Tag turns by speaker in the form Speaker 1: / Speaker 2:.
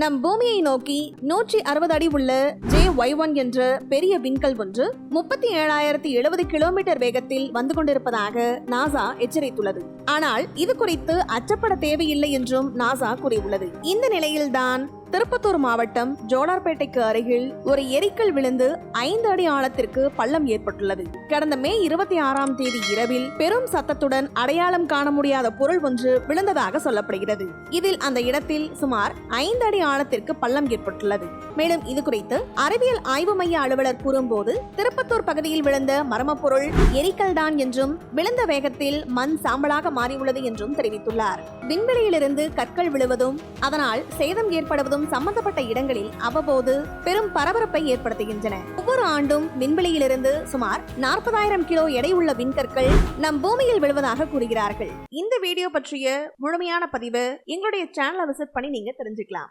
Speaker 1: நம் பூமியை நோக்கி 160 அடி உள்ள JY1 என்ற பெரிய விண்கல் ஒன்று 37,070 கிலோமீட்டர் வேகத்தில் வந்து கொண்டிருப்பதாக நாசா எச்சரித்துள்ளது. ஆனால் இது குறித்து அச்சப்பட தேவையில்லை என்றும் நாசா கூறியுள்ளது. இந்த நிலையில்தான் திருப்பத்தூர் மாவட்டம் ஜோலார்பேட்டைக்கு அருகில் ஒரு எரிக்கல் விழுந்து 5 அடி ஆழத்திற்கு பள்ளம் ஏற்பட்டுள்ளது. கடந்த மே 26ஆம் தேதி இரவில் பெரும் சத்தத்துடன் அடையாளம் காண முடியாத பொருள் ஒன்று விழுந்ததாக சொல்லப்படுகிறது. இதில் அந்த இடத்தில் சுமார் 5 அடி ஆழத்திற்கு பள்ளம் ஏற்பட்டுள்ளது. மேலும் இது குறித்து அறிவியல் ஆய்வு மைய அலுவலர் கூறும்போது, திருப்பத்தூர் பகுதியில் விழுந்த மர்ம பொருள் எரிக்கல் தான் என்றும் விழுந்த வேகத்தில் மண் சாம்பலாக மாறியுள்ளது என்றும் தெரிவித்துள்ளார். விண்வெளியிலிருந்து கற்கள் விழுவதும் அதனால் சேதம் ஏற்படுவதும் சம்பந்தப்பட்ட இடங்களில் அவ்வப்போது பெரும் பரபரப்பை ஏற்படுத்துகின்றன. ஒவ்வொரு ஆண்டும் விண்வெளியிலிருந்து சுமார் 40,000 கிலோ எடை உள்ள விண்கற்கள் நம் பூமியில் விழுவதாக கூறுகிறார்கள். இந்த வீடியோ பற்றிய முழுமையான பதிவு எங்களுடைய சேனலை விசிட் பண்ணி நீங்க தெரிஞ்சுக்கலாம்.